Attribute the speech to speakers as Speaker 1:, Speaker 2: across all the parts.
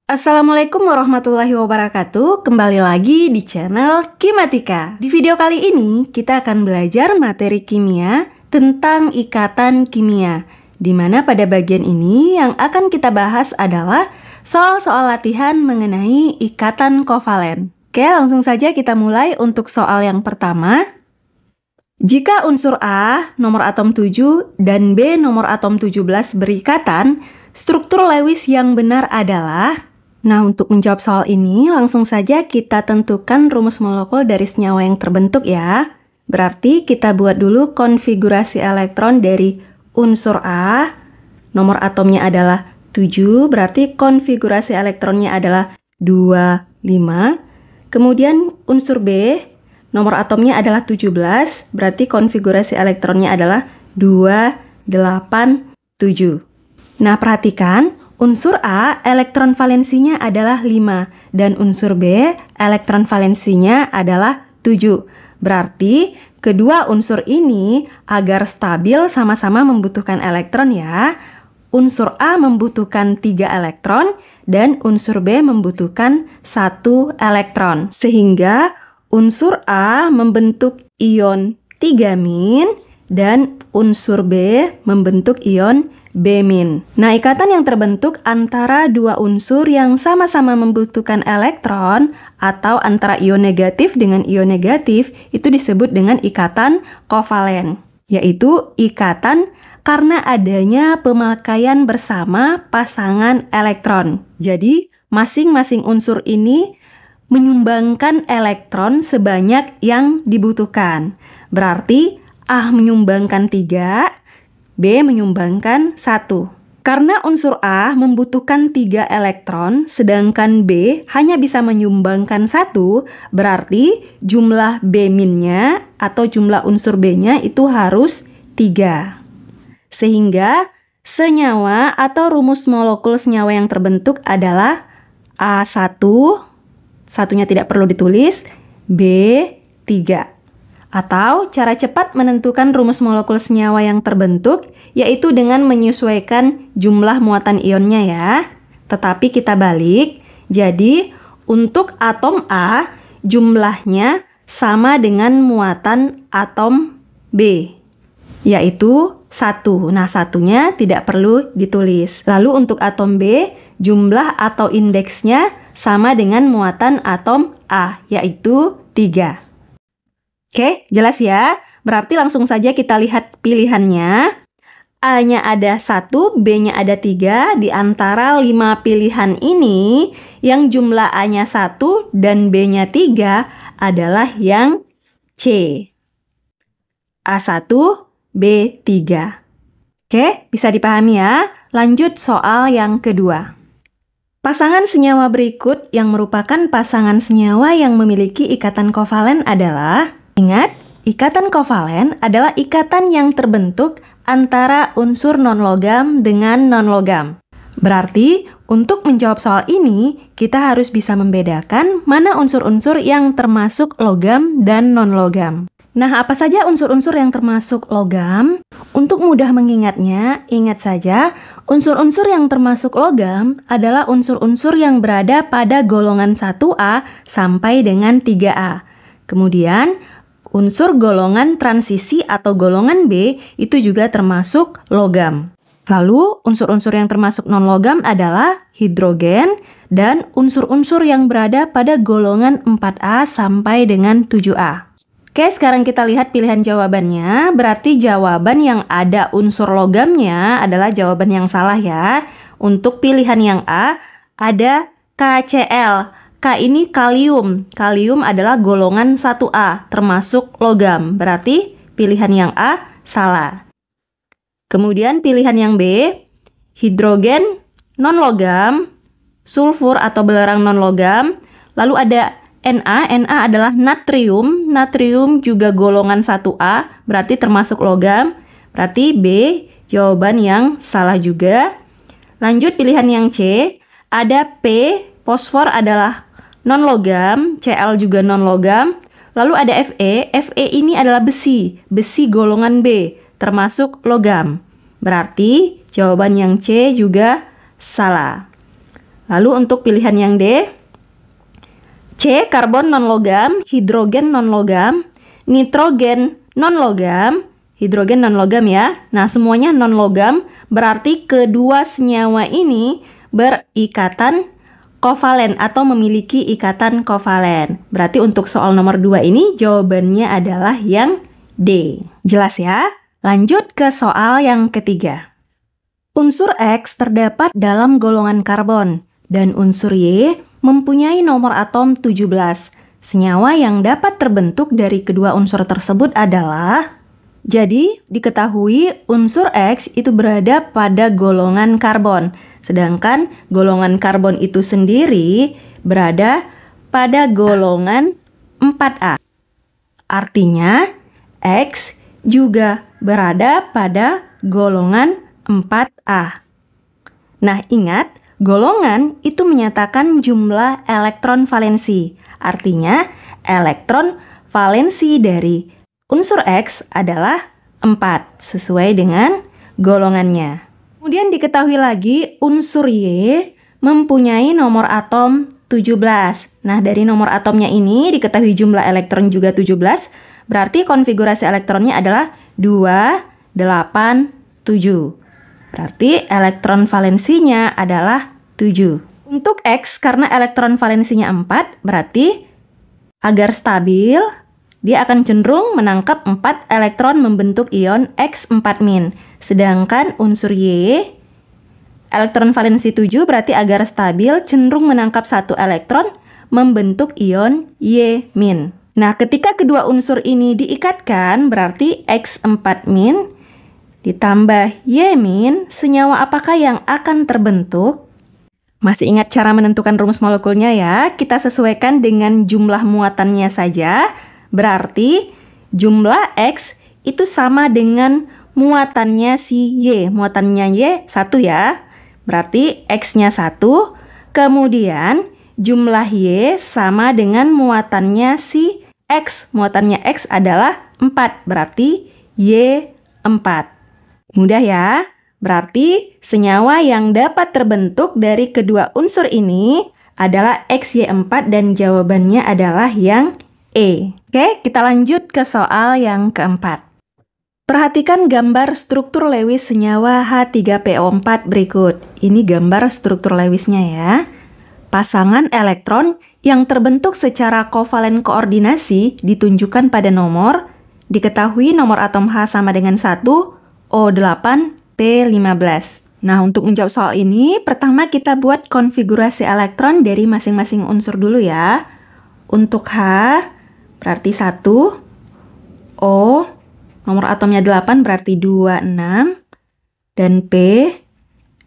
Speaker 1: Assalamualaikum warahmatullahi wabarakatuh. Kembali lagi di channel Kimatika. Di video kali ini kita akan belajar materi kimia tentang ikatan kimia, di mana pada bagian ini yang akan kita bahas adalah soal-soal latihan mengenai ikatan kovalen. Oke, langsung saja kita mulai untuk soal yang pertama. Jika unsur A nomor atom 7 dan B nomor atom 17 berikatan, struktur Lewis yang benar adalah... Nah, untuk menjawab soal ini, langsung saja kita tentukan rumus molekul dari senyawa yang terbentuk ya. Berarti kita buat dulu konfigurasi elektron dari unsur A. Nomor atomnya adalah 7, berarti konfigurasi elektronnya adalah 2, 5. Kemudian unsur B, nomor atomnya adalah 17, berarti konfigurasi elektronnya adalah 2, 8, 7. Nah, perhatikan. Unsur A, elektron valensinya adalah 5, dan unsur B, elektron valensinya adalah 7. Berarti, kedua unsur ini agar stabil sama-sama membutuhkan elektron ya. Unsur A membutuhkin 3 elektron, dan unsur B membutuhkan 1 elektron. Sehingga, unsur A membentuk ion 3-, dan unsur B membentuk ion B-. Nah, ikatan yang terbentuk antara dua unsur yang sama-sama membutuhkan elektron atau antara ion negatif dengan ion negatif itu disebut dengan ikatan kovalen, yaitu ikatan karena adanya pemakaian bersama pasangan elektron. Jadi, masing-masing unsur ini menyumbangkan elektron sebanyak yang dibutuhkan. Berarti A menyumbangkan 3, B menyumbangkan 1. Karena unsur A membutuhkan 3 elektron, sedangkan B hanya bisa menyumbangkan 1, berarti jumlah B-nya atau jumlah unsur B-nya itu harus 3. Sehingga senyawa atau rumus molekul senyawa yang terbentuk adalah A1, satunya tidak perlu ditulis, B3. Atau cara cepat menentukan rumus molekul senyawa yang terbentuk yaitu dengan menyesuaikan jumlah muatan ionnya ya. Tetapi kita balik, jadi untuk atom A jumlahnya sama dengan muatan atom B, yaitu 1. Nah, satunya tidak perlu ditulis. Lalu untuk atom B, jumlah atau indeksnya sama dengan muatan atom A, yaitu 3. Oke, jelas ya? Berarti langsung saja kita lihat pilihannya. A-nya ada 1, B-nya ada 3. Di antara 5 pilihan ini, yang jumlah A-nya 1 dan B-nya 3 adalah yang C. A1, B3. Oke, bisa dipahami ya? Lanjut soal yang kedua. Pasangan senyawa berikut yang merupakan pasangan senyawa yang memiliki ikatan kovalen adalah... Ingat, ikatan kovalen adalah ikatan yang terbentuk antara unsur non-logam dengan non-logam. Berarti, untuk menjawab soal ini, kita harus bisa membedakan mana unsur-unsur yang termasuk logam dan non-logam. Nah, apa saja unsur-unsur yang termasuk logam? Untuk mudah mengingatnya, ingat saja, unsur-unsur yang termasuk logam adalah unsur-unsur yang berada pada golongan 1A sampai dengan 3A. Kemudian, unsur golongan transisi atau golongan B itu juga termasuk logam. Lalu, unsur-unsur yang termasuk non-logam adalah hidrogen dan unsur-unsur yang berada pada golongan 4A sampai dengan 7A. Oke, sekarang kita lihat pilihan jawabannya. Berarti jawaban yang ada unsur logamnya adalah jawaban yang salah ya. Untuk pilihan yang A, ada KCl. K ini kalium. Kalium adalah golongan 1A, termasuk logam. Berarti pilihan yang A salah. Kemudian pilihan yang B, hidrogen non-logam, sulfur atau belerang non-logam. Lalu ada Na. Na adalah natrium. Natrium juga golongan 1A, berarti termasuk logam. Berarti B, jawaban yang salah juga. Lanjut pilihan yang C, ada P, fosfor adalah non-logam, Cl juga non-logam. Lalu ada Fe. Fe ini adalah besi. Besi golongan B, termasuk logam. Berarti jawaban yang C juga salah. Lalu untuk pilihan yang D, C. Karbon non-logam, hidrogen non-logam, nitrogen non-logam, hidrogen non-logam ya. Nah, semuanya non-logam, berarti kedua senyawa ini berikatan kovalen atau memiliki ikatan kovalen. Berarti untuk soal nomor 2 ini jawabannya adalah yang D. Jelas ya? Lanjut ke soal yang ketiga. Unsur X terdapat dalam golongan karbon dan unsur Y mempunyai nomor atom 17. Senyawa yang dapat terbentuk dari kedua unsur tersebut adalah... Jadi, diketahui unsur X itu berada pada golongan karbon, sedangkan golongan karbon itu sendiri berada pada golongan 4A. Artinya, X juga berada pada golongan 4A. Nah, ingat, golongan itu menyatakan jumlah elektron valensi. Artinya, elektron valensi dari unsur X adalah 4, sesuai dengan golongannya. Kemudian diketahui lagi unsur Y mempunyai nomor atom 17. Nah, dari nomor atomnya ini diketahui jumlah elektron juga 17, berarti konfigurasi elektronnya adalah 2, 8, 7. Berarti elektron valensinya adalah 7. Untuk X, karena elektron valensinya 4, berarti agar stabil, dia akan cenderung menangkap 4 elektron membentuk ion X4-. Sedangkan unsur Y, elektron valensi 7, berarti agar stabil, cenderung menangkap 1 elektron membentuk ion Y-. Nah, ketika kedua unsur ini diikatkan, berarti X4- ditambah Y-, senyawa apakah yang akan terbentuk? Masih ingat cara menentukan rumus molekulnya ya? Kita sesuaikan dengan jumlah muatannya saja. Berarti jumlah X itu sama dengan muatannya si Y. Muatannya Y 1 ya. Berarti X-nya 1. Kemudian jumlah Y sama dengan muatannya si X. Muatannya X adalah 4. Berarti Y 4. Mudah ya? Berarti senyawa yang dapat terbentuk dari kedua unsur ini adalah XY4 dan jawabannya adalah yang E. Oke, kita lanjut ke soal yang keempat. Perhatikan gambar struktur Lewis senyawa H3PO4 berikut. Ini gambar struktur Lewisnya ya. Pasangan elektron yang terbentuk secara kovalen koordinasi ditunjukkan pada nomor. Diketahui nomor atom H sama dengan 1, O8P15. Nah, untuk menjawab soal ini, pertama kita buat konfigurasi elektron dari masing-masing unsur dulu ya. Untuk H, berarti 1. O, nomor atomnya 8, berarti 2, 6. Dan P,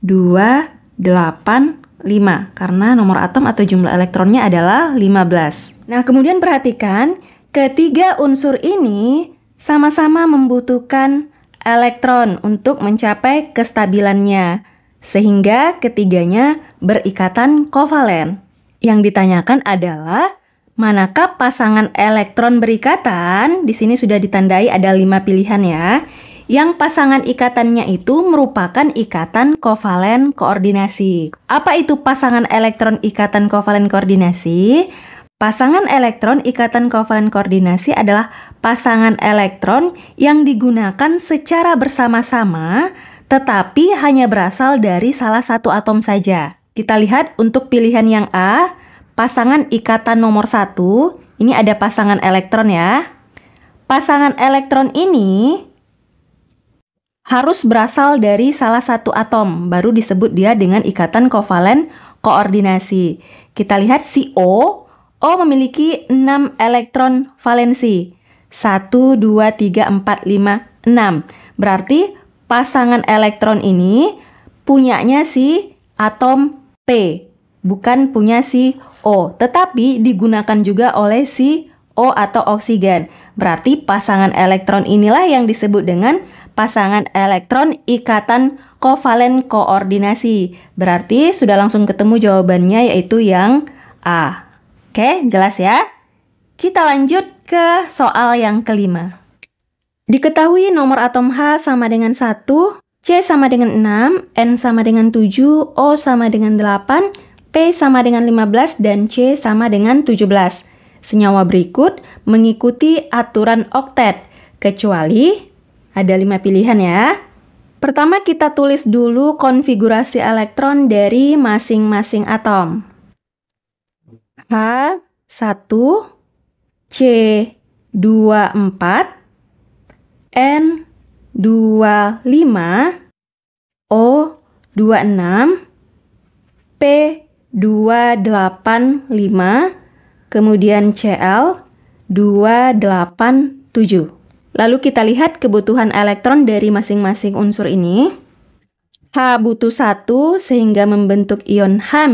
Speaker 1: 2, 8, 5. Karena nomor atom atau jumlah elektronnya adalah 15. Nah, kemudian perhatikan, ketiga unsur ini sama-sama membutuhkan elektron untuk mencapai kestabilannya, sehingga ketiganya berikatan kovalen. Yang ditanyakan adalah manakah pasangan elektron berikatan? Di sini sudah ditandai ada 5 pilihan ya. Yang pasangan ikatannya itu merupakan ikatan kovalen koordinasi. Apa itu pasangan elektron ikatan kovalen koordinasi? Pasangan elektron ikatan kovalen koordinasi adalah pasangan elektron yang digunakan secara bersama-sama tetapi hanya berasal dari salah satu atom saja. Kita lihat untuk pilihan yang A, pasangan ikatan nomor 1, ini ada pasangan elektron ya. Pasangan elektron ini harus berasal dari salah satu atom, baru disebut dia dengan ikatan kovalen koordinasi. Kita lihat si O memiliki 6 elektron valensi. 1, 2, 3, 4, 5, 6. Berarti pasangan elektron ini punyanya si atom P, bukan punya si O. Tetapi digunakan juga oleh si O atau oksigen. Berarti pasangan elektron inilah yang disebut dengan pasangan elektron ikatan kovalen koordinasi. Berarti sudah langsung ketemu jawabannya yaitu yang A. Oke, jelas ya? Kita lanjut ke soal yang kelima. Diketahui nomor atom H sama dengan 1, C sama dengan 6, N sama dengan 7, O sama dengan 8, P P sama dengan 15 dan C sama dengan 17. Senyawa berikut mengikuti aturan oktet, kecuali ada 5 pilihan ya. Pertama kita tulis dulu konfigurasi elektron dari masing-masing atom. H1, C24, N25, O26, P285, kemudian Cl287. Lalu kita lihat kebutuhan elektron dari masing-masing unsur ini. H butuh 1 sehingga membentuk ion H-.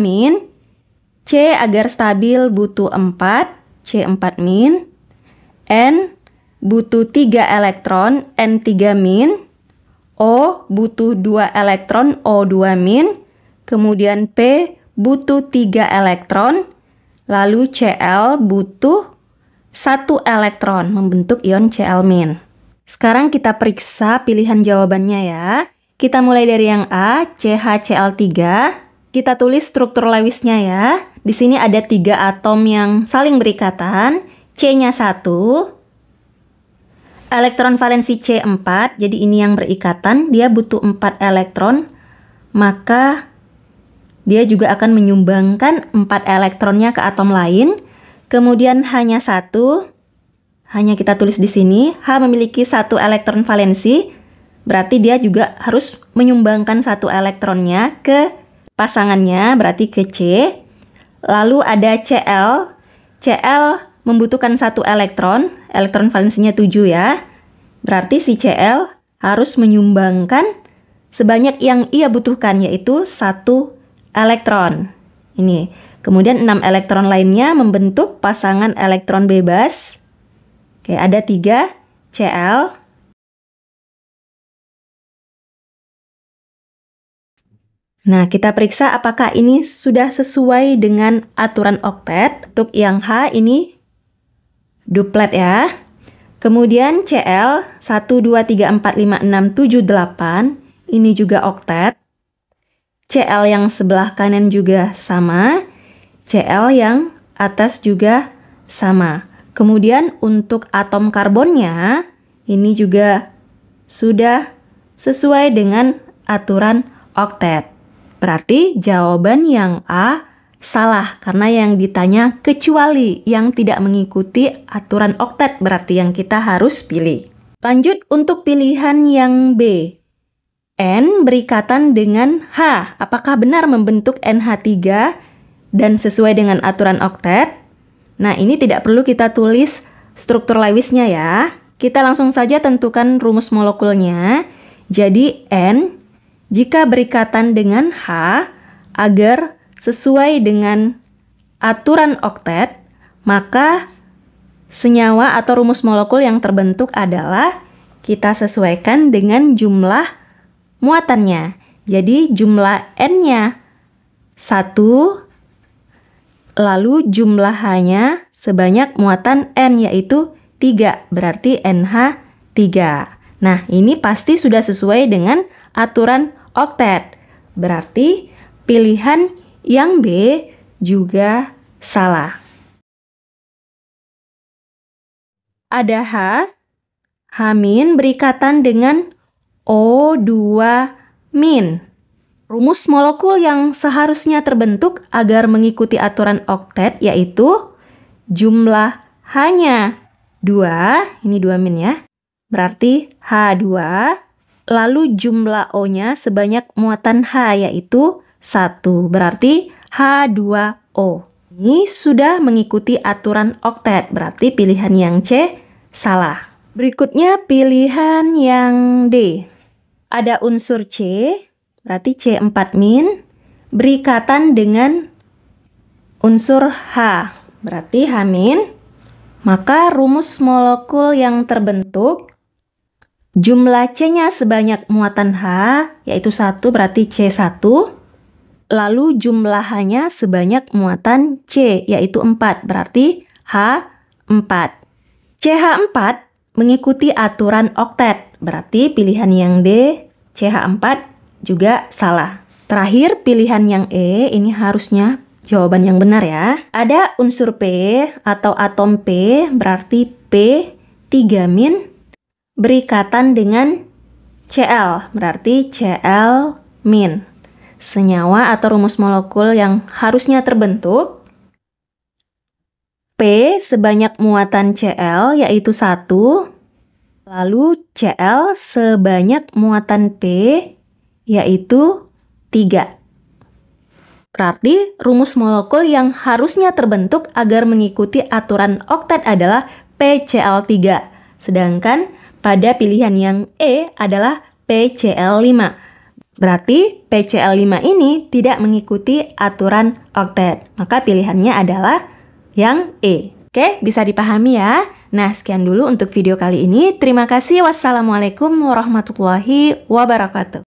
Speaker 1: C agar stabil butuh 4, C4-. N butuh 3 elektron, N3-. O butuh 2 elektron, O2-. Kemudian P butuh 3 elektron. Lalu Cl butuh 1 elektron membentuk ion Cl-. Sekarang kita periksa pilihan jawabannya ya. Kita mulai dari yang A, CHCl3. Kita tulis struktur Lewisnya ya. Di sini ada 3 atom yang saling berikatan. C-nya 1. Elektron valensi C4, jadi ini yang berikatan. Dia butuh 4 elektron. Maka dia juga akan menyumbangkan 4 elektronnya ke atom lain. Kemudian hanya 1. Hanya kita tulis di sini. H memiliki 1 elektron valensi. Berarti dia juga harus menyumbangkan 1 elektronnya ke pasangannya, berarti ke C. Lalu ada Cl. Cl membutuhkan 1 elektron. Elektron valensinya 7 ya. Berarti si Cl harus menyumbangkan sebanyak yang ia butuhkan, yaitu 1 elektron. Ini. Kemudian 6 elektron lainnya membentuk pasangan elektron bebas. Oke, ada 3 Cl. Nah, kita periksa apakah ini sudah sesuai dengan aturan oktet. Untuk yang H ini duplet ya. Kemudian Cl 1, 2, 3, 4, 5, 6, 7, 8. Ini juga oktet. Cl yang sebelah kanan juga sama. Cl yang atas juga sama. Kemudian untuk atom karbonnya, ini juga sudah sesuai dengan aturan oktet. Berarti jawaban yang A salah, karena yang ditanya kecuali yang tidak mengikuti aturan oktet, berarti yang kita harus pilih. Lanjut untuk pilihan yang B. N berikatan dengan H. Apakah benar membentuk NH3 dan sesuai dengan aturan oktet? Nah, ini tidak perlu kita tulis struktur Lewisnya ya. Kita langsung saja tentukan rumus molekulnya. Jadi N jika berikatan dengan H agar sesuai dengan aturan oktet, maka senyawa atau rumus molekul yang terbentuk adalah kita sesuaikan dengan jumlah muatannya. Jadi jumlah N-nya 1, lalu jumlah H-nya sebanyak muatan N, yaitu 3, berarti NH3. Nah, ini pasti sudah sesuai dengan aturan oktet. Berarti pilihan yang B juga salah. Ada H. H- berikatan dengan O2-. Rumus molekul yang seharusnya terbentuk agar mengikuti aturan oktet yaitu jumlah H-nya 2, ini 2- ya. Berarti H2. Lalu jumlah O-nya sebanyak muatan H yaitu 1, berarti H2O. Ini sudah mengikuti aturan oktet, berarti pilihan yang C salah. Berikutnya pilihan yang D. Ada unsur C, berarti C4- berikatan dengan unsur H, berarti H-. Maka rumus molekul yang terbentuk jumlah C-nya sebanyak muatan H, yaitu 1, berarti C1. Lalu jumlah H-nya sebanyak muatan C, yaitu 4, berarti H4. CH4 mengikuti aturan oktet, berarti pilihan yang D, CH4 juga salah. Terakhir pilihan yang E, ini harusnya jawaban yang benar ya. Ada unsur P atau atom P, berarti P3- berikatan dengan Cl, berarti Cl-. Senyawa atau rumus molekul yang harusnya terbentuk, P sebanyak muatan Cl yaitu 1, lalu Cl sebanyak muatan P yaitu 3. Berarti rumus molekul yang harusnya terbentuk agar mengikuti aturan oktet adalah PCl3. Sedangkan pada pilihan yang E adalah PCl5. Berarti PCl5 ini tidak mengikuti aturan oktet. Maka pilihannya adalah yang E. Oke, bisa dipahami ya? Nah, sekian dulu untuk video kali ini. Terima kasih. Wassalamualaikum warahmatullahi wabarakatuh.